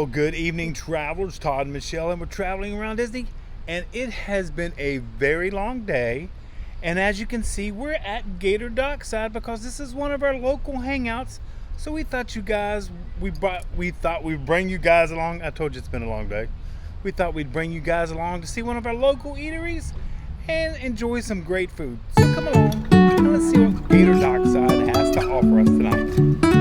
Well, good evening, travelers. Todd and Michelle, and we're traveling around Disney, and it has been a very long day. And as you can see, we're at Gator Dockside because this is one of our local hangouts. So we thought we'd bring you guys along. I told you it's been a long day. We thought we'd bring you guys along to see one of our local eateries and enjoy some great food. So come along and let's see what Gator Dockside has to offer us tonight.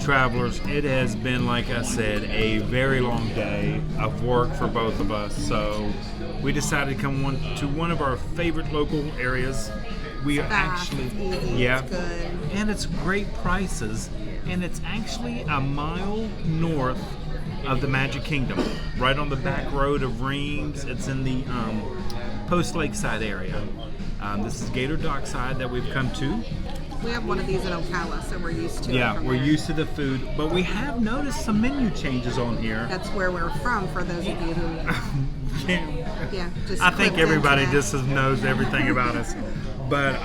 Travelers, it has been, like I said, a very long day of work for both of us, so we decided to come to one of our favorite local areas. We are actually, it's good. And it's great prices, and it's actually a mile north of the Magic Kingdom, right on the back road of Reims. It's in the post Lakeside area. This is Gator Dockside that we've come to. We have one of these in Ocala, so we're used to it. Yeah, we're there. used to the food, but we have noticed some menu changes on here. That's where we're from, for those of you who... yeah, just I think everybody into just knows everything about us. But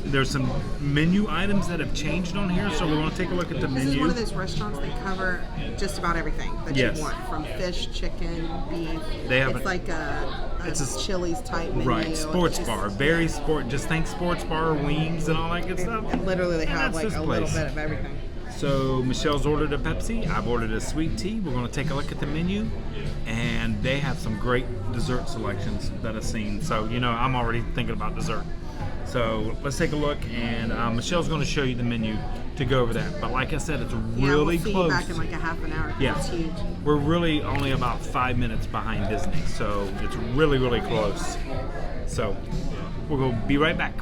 there's some menu items that have changed on here, so we want to take a look at the menu. This is one of those restaurants that cover just about everything that you want, from fish, chicken, beef. It's like it's a Chili's type menu. Right, sports bar, very sport. Just think sports bar, wings, and all that good stuff. And literally, they have like a little bit of everything. So Michelle's ordered a Pepsi. I've ordered a sweet tea. We're going to take a look at the menu, and they have some great dessert selections that I've seen. So I'm already thinking about dessert. So let's take a look, and Michelle's going to show you the menu to go over that. But like I said, it's really close. close. Back in like a half an hour. Yeah, it's huge. We're really only about 5 minutes behind Disney, so it's really, really close. So we're going to be right back.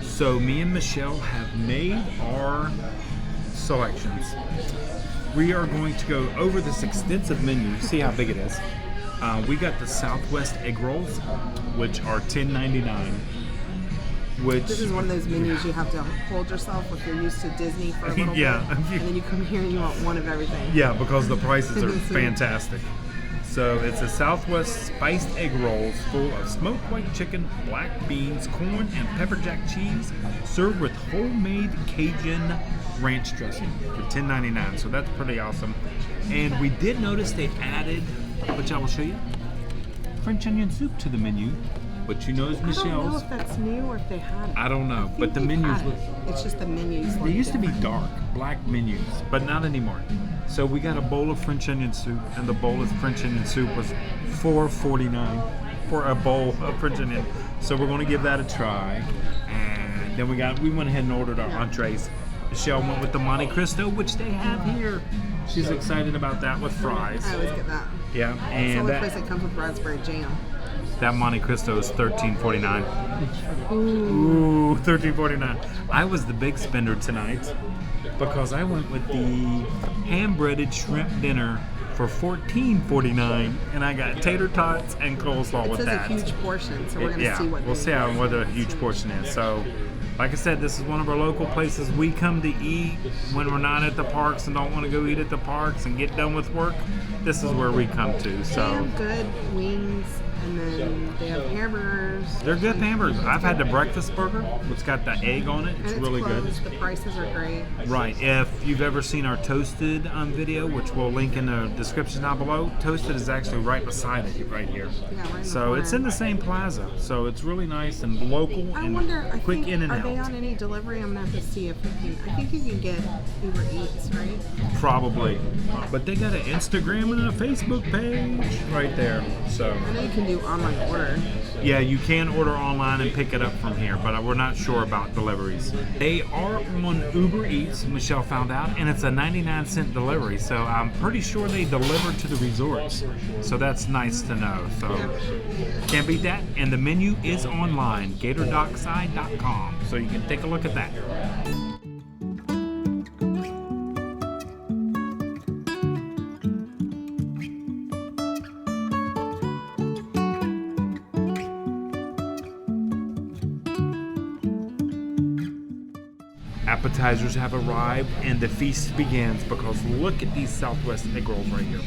So me and Michelle have made our selections. We are going to go over this extensive menu, see how big it is. We got the Southwest egg rolls, which are $10.99. This is one of those menus you have to hold yourself if you're used to Disney for a little bit. And then you come here and you want one of everything. Yeah, because the prices are fantastic. So it's a Southwest spiced egg rolls full of smoked white chicken, black beans, corn, and pepper jack cheese, served with homemade Cajun ranch dressing for $10.99. So that's pretty awesome. And we did notice they added, which I will show you, French onion soup to the menu. But you know, it's Michelle's. I don't know if that's new or if they had it. I don't know, but the menus look. It's just the menus. They used to be dark, black menus, but not anymore. So we got a bowl of French onion soup, and the bowl of French onion soup was $4.49 for a bowl of French onion. So we're going to give that a try. And then we went ahead and ordered our entrees. Michelle went with the Monte Cristo, which they have here. She's excited about that with fries. I always get that. Yeah, and it's the only place that comes with raspberry jam. That Monte Cristo is $13.49. Ooh, $13.49. I was the big spender tonight because I went with the hand-breaded shrimp dinner for $14.49, and I got tater tots and coleslaw with that. It's a huge portion, so we're going to see what. We'll see what a huge portion is. So, like I said, this is one of our local places we come to eat when we're not at the parks and don't want to go eat at the parks and get done with work. this is where we come to. So they have good wings, and then they have hamburgers. They're good hamburgers. I've had the breakfast burger. It's got the egg on it. It's really closed. good. The prices are great. Right. If you've ever seen our Toasted video, which we'll link in the description down below, Toasted is actually right beside it, right here. Yeah, right. So it's in the same plaza. So it's really nice and local and quick in and are out. Are they on any delivery? I'm gonna have to see if we can. I think you can get Uber Eats, right? Probably. But they got an Instagram and a Facebook page right there. So I know you can do online order. Yeah, you can order online and pick it up from here, but we're not sure about deliveries. They are on Uber Eats, Michelle found out, and it's a 99-cent delivery, so I'm pretty sure they deliver to the resorts. So that's nice to know. So can't beat that. And the menu is online, GatorDockside.com, so you can take a look at that. Appetizers have arrived and the feast begins, because look at these Southwest egg rolls right here.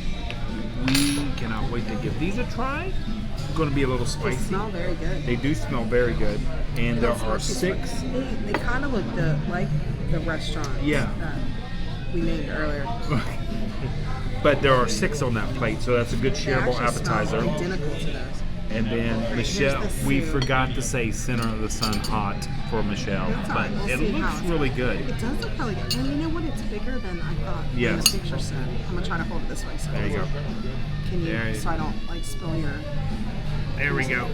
We cannot wait to give these a try. It's going to be a little spicy. They smell very good. They do smell very good. And there are 6. They kind of look like the restaurant that we named earlier. But there are 6 on that plate, so that's a good shareable appetizer. Smell identical to those. And then Michelle, we forgot to say center of the sun hot for Michelle, but it looks really good. It does look really good. And you know what? It's bigger than I thought. Yes. In the picture said. I'm gonna try to hold it this way. So there you go. Can you? So I don't spill your. There we go.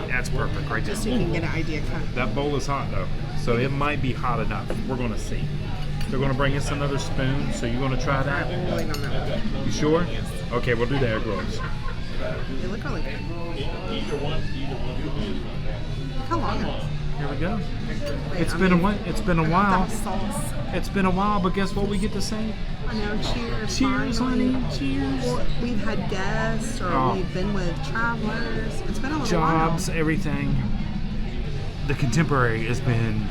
That's perfect right there. Just so you can get an idea. That bowl is hot though, so it might be hot enough. We're gonna see. They're gonna bring us another spoon. So you want to try that? I'm waiting on that one. You sure? Okay, we'll do the egg rolls. They look really good. How long is it? Here we go. It's been a while. Sauce. It's been a while, but guess what we get to say? I know. Cheers. Cheers, finally. honey. Cheers. Well, we've had guests, or we've been with travelers. It's been a little Jobs, while. everything. The Contemporary has been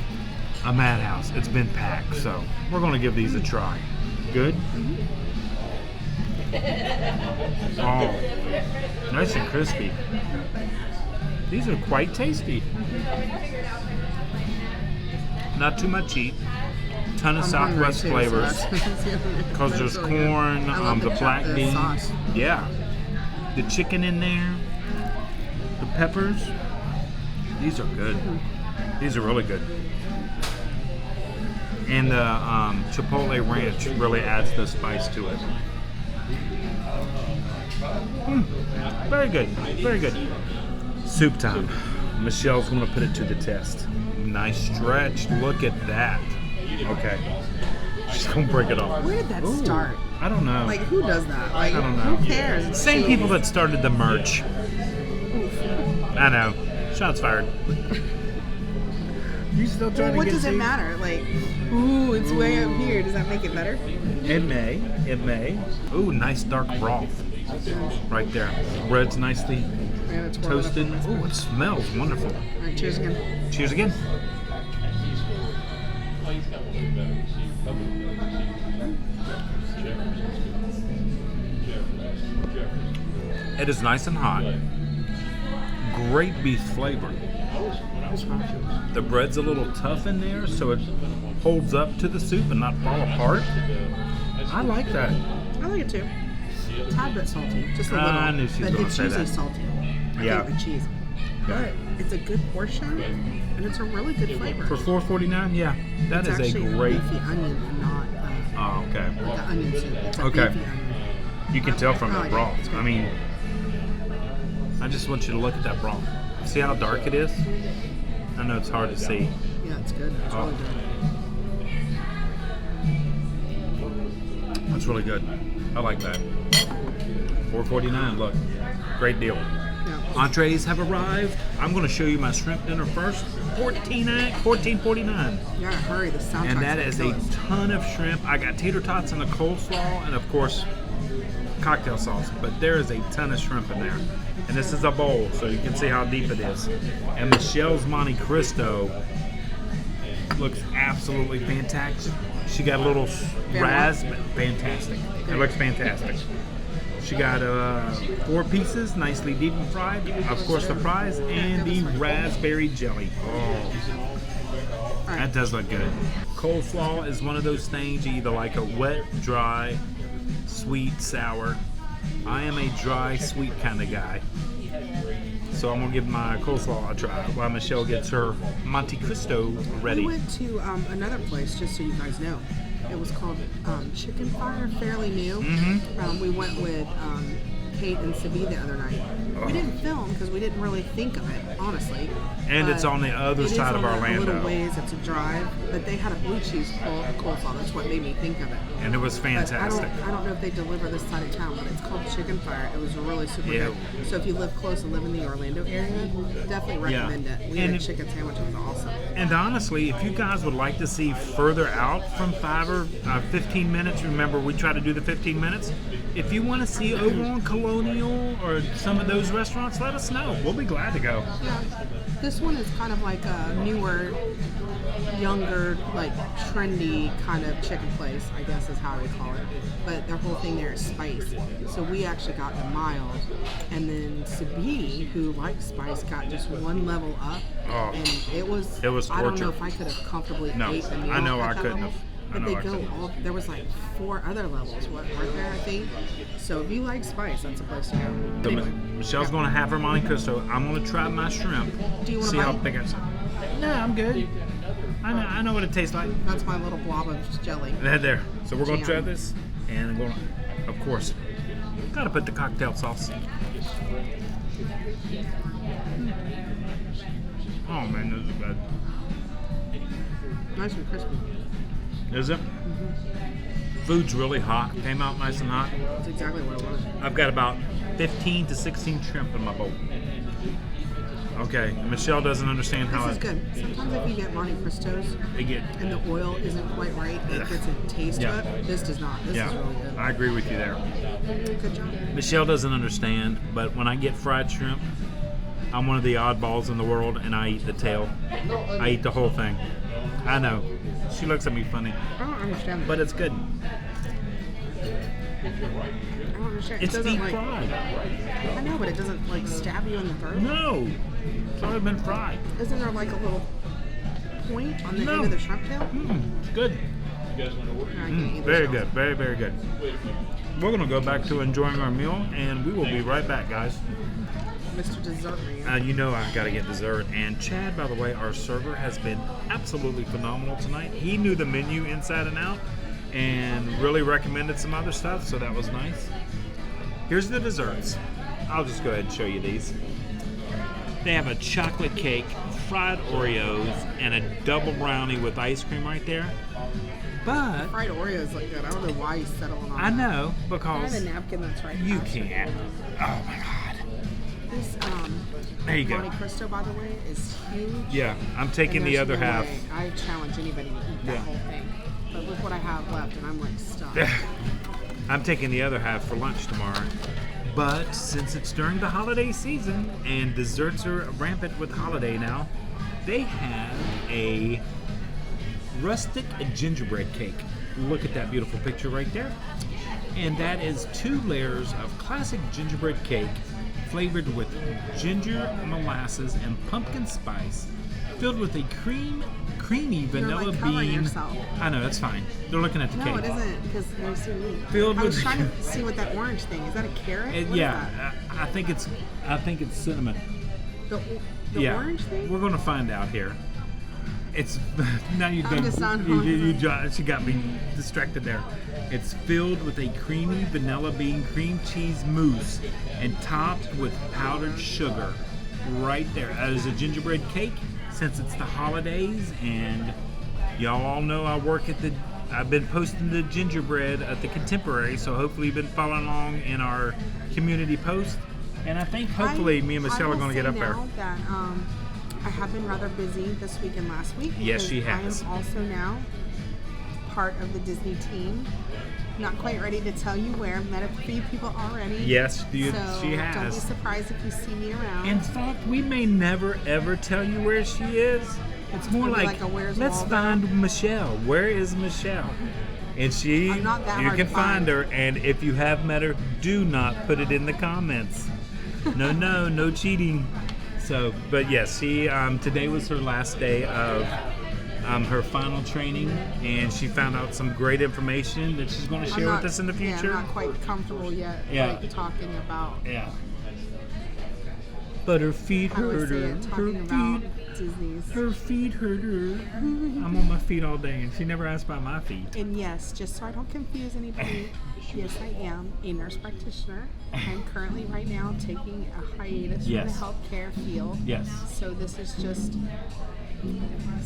a madhouse. It's been packed, so we're going to give these a try. Good? Mm-hmm. Oh, nice and crispy. These are quite tasty. Not too much heat. Ton of Southwest flavors. Because there's corn, the black beans. Sauce. Yeah. The chicken in there. The peppers. These are good. These are really good. And the Chipotle ranch really adds the spice to it. Very good. Very good. Soup time. Michelle's going to put it to the test. Nice stretch. Look at that. Okay. She's going to break it off. Where did that start? I don't know. Like, who does that? Like, I don't know. Who cares? Same people that started the merch. I know. Shots fired. You still trying to get what does it matter? Like, it's way up here. Does that make it better? It may. It may. Ooh, nice dark broth. Right there. Bread's nicely toasted. Ooh, it smells wonderful. All right, cheers again. Cheers again. It is nice and hot. Great beef flavor. The bread's a little tough in there, so it holds up to the soup and not fall apart. I like that. I like it too. A tad bit salty, just a little. I knew she was going to say that. It's usually salty. I think the cheese. But it's a good portion, and it's a really good flavor. For $4.49, yeah, that is a great. It's actually a beefy onion and not okay. like an onion soup. It's a Okay. beefy onion. You can tell from the broth. I mean, I just want you to look at that broth. See how dark it is? I know it's hard to see. Yeah, it's good. It's really good. That's really good. I like that. $4.49, look. Great deal. Yeah. Entrees have arrived. I'm going to show you my shrimp dinner first. $14.49. You gotta hurry, the soundtrack's And that is a ton of shrimp. I got tater tots and a coleslaw, and of course, cocktail sauce. But there is a ton of shrimp in there. And this is a bowl, so you can see how deep it is. And Michelle's Monte Cristo looks absolutely fantastic. She got a little fantastic. It looks fantastic. She got 4 pieces, nicely deep and fried. Of course, the fries and the raspberry jelly. Oh, that does look good. Coleslaw is one of those things you either like a wet, dry, sweet, sour. I am a dry, sweet kind of guy. So I'm gonna give my coleslaw a try while Michelle gets her Monte Cristo ready. We went to another place, just so you guys know. It was called Chicken Fire, fairly new. We went with Kate and Sabi the other night. We didn't film because we didn't really think of it, honestly. And it's on the other side of Orlando. A little ways, it's a drive, but they had a blue cheese coleslaw. That's what made me think of it. And it was fantastic. I don't know if they deliver this side of town, but it's called Chicken Fire. It was really super good. So if you live close and live in the Orlando area, definitely recommend it. We had a chicken sandwich. It was awesome. And honestly, if you guys would like to see further out from 5 or 15 minutes, remember we try to do the 15 minutes. If you want to see over on Colonial or some of those restaurants, let us know. We'll be glad to go. Yeah. This one is kind of like a newer, younger, like trendy kind of chicken place, I guess is how I would call it. But their whole thing there is spice. So we actually got the mild. And then Sabi, who likes spice, got just one level up. Oh, and it was torture. I don't know if I could have comfortably ate the meal. I know at I couldn't level. have. But they go all, there was like 4 other levels, weren't there, I think? So if you like spice, that's a place to go. So Michelle's going to have her Monte Cristo. I'm going to try my shrimp. Do you want to see how big it's? No, I'm good. I know what it tastes like. That's my little blob of jelly. There. So we're going to try this. And I'm going to, of course, got to put the cocktail sauce. Oh, man, this is good. Nice and crispy. Is it? Food's really hot. Came out nice and hot. That's exactly what it was. I've got about 15 to 16 shrimp in my bowl. Okay, Michelle doesn't understand how this is good. Sometimes if you get Monte Cristos and the oil isn't quite right, it gets a taste to it. This does not. This is really good. I agree with you there. Good job. Michelle doesn't understand, but when I get fried shrimp, I'm one of the oddballs in the world, and I eat the tail. I eat the whole thing. I know. She looks at me funny. I don't understand. But it's good. I don't understand. It's deep fried. I know, but it doesn't like stab you in the throat. No. It's already been fried. Isn't there like a little point on the end of the shrimp tail? It's good. Very good. Very, very good. We're going to go back to enjoying our meal, and we will be right back, guys. Mr. Dessert Man. You know I got to get dessert. And Chad, by the way, our server, has been absolutely phenomenal tonight. He knew the menu inside and out and really recommended some other stuff, so that was nice. Here's the desserts. I'll just go ahead and show you these. They have a chocolate cake, fried Oreos, and a double brownie with ice cream right there. But fried Oreos look good. I don't know why he's settling on I know, because I have a napkin that's right. You can't. Oh my God. This there you go. Monte Cristo, by the way, is huge. Yeah, I'm taking the other half. I challenge anybody to eat that whole thing. But look what I have left, and I'm like stuck. I'm taking the other half for lunch tomorrow. But since it's during the holiday season and desserts are rampant with holiday now, they have a rustic gingerbread cake. Look at that beautiful picture right there. And that is 2 layers of classic gingerbread cake flavored with ginger, molasses, and pumpkin spice, filled with a creamy vanilla bean. Yourself. I know, that's fine. They're looking at the cake. No, it isn't, because you see me. Filled I was with trying to see what that orange thing is. That a carrot? I think it's cinnamon. The orange thing? We're gonna find out here. It's now you she got me distracted there. It's filled with a creamy vanilla bean cream cheese mousse and topped with powdered sugar. Right there. That is a gingerbread cake. Since it's the holidays and y'all all know I've been posting the gingerbread at the Contemporary, so hopefully you've been following along in our community post. And I think hopefully me and Michelle are going to get up there. That, I have been rather busy this week and last week. Yes, she has. I am also now part of the Disney team. Not quite ready to tell you where. I've met a few people already. Yes, she So has. don't be surprised if you see me around. In fact, we may never ever tell you where she is. It's more like a where's let's Waldo? find Michelle. Where is Michelle? And I'm not that you hard can to find find. her. And if you have met her, do not put it in the comments. No cheating. So, but yes, she today was her last day of her final training, and she found out some great information that she's going to share with us in the future. Yeah, I'm not quite comfortable yet, like talking about. Yeah. But her feet How do I hurt say her. it? Talking about Disney's. Her feet hurt her. I'm on my feet all day, and she never asked about my feet. And yes, just so I don't confuse anybody, yes, I am a nurse practitioner. I'm currently right now taking a hiatus from the healthcare field. Yes. So this is just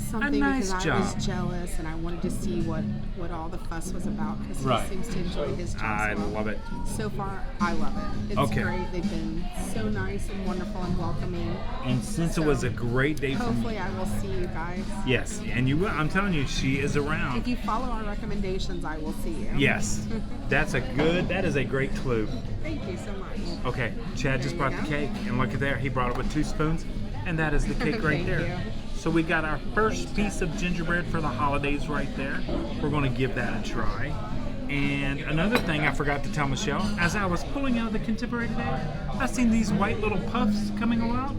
something nice because job. I was jealous and I wanted to see what all the fuss was about because he seems to enjoy his job. I so well. love it. So far, I love it. It's Okay. great. They've been so nice and wonderful and welcoming. And since it was a great day for me. Hopefully, I will see you guys. Yes, and you will. I'm telling you, she is around. If you follow our recommendations, I will see you. Yes. That is a great clue. Thank you so much. Okay, Chad just There brought you the go. cake, and look at there. He brought it with 2 spoons, and that is the cake right Thank there. you. So we got our first piece of gingerbread for the holidays right there. We're going to give that a try. And another thing I forgot to tell Michelle, as I was pulling out of the contemporary today, I seen these white little puffs coming out,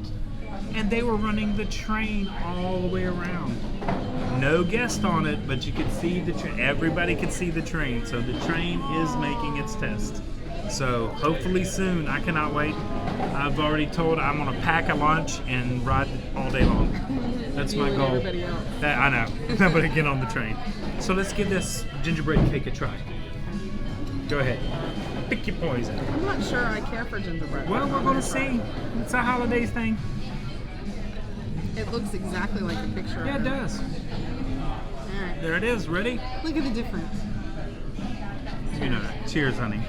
and they were running the train all the way around. No guest on it, but you could see the train. Everybody could see the train, so the train is making its test. So hopefully soon. I cannot wait. I've already told I'm gonna pack a lunch and ride all day long. That's my You and goal. everybody else. I know. Nobody get on the train. So let's give this gingerbread cake a try. Go ahead. Pick your poison. I'm not sure I care for gingerbread. Well, we're gonna see. It's a holidays thing. It looks exactly like the picture. Yeah, it of does. All right. There it is. Ready? Look at the difference. You know. Cheers, honey.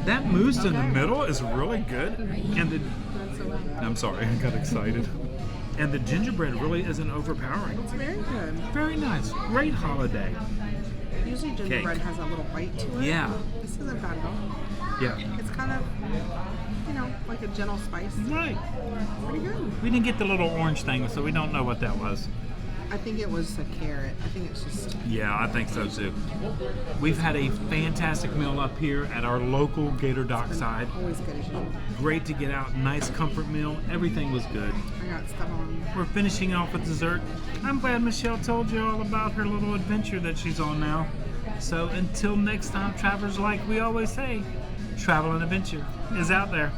That mousse in the middle is really good, and the That's so loud. I'm sorry, I got excited. And the gingerbread really isn't overpowering. It's very good. Very nice. Great holiday. Usually gingerbread Cake. has a little bite to it. Yeah. This isn't bad at all. Yeah. It's kind of, like a gentle spice. Right. Pretty good. We didn't get the little orange thing, so we don't know what that was. I think it was a carrot. I think it's just. Yeah, I think so too. We've had a fantastic meal up here at our local Gator Dockside. Always good as usual. Great to get out, nice comfort meal. Everything was good. I got stuff on. We're finishing off with dessert. I'm glad Michelle told you all about her little adventure that she's on now. So until next time, travelers, like we always say, travel and adventure is out there.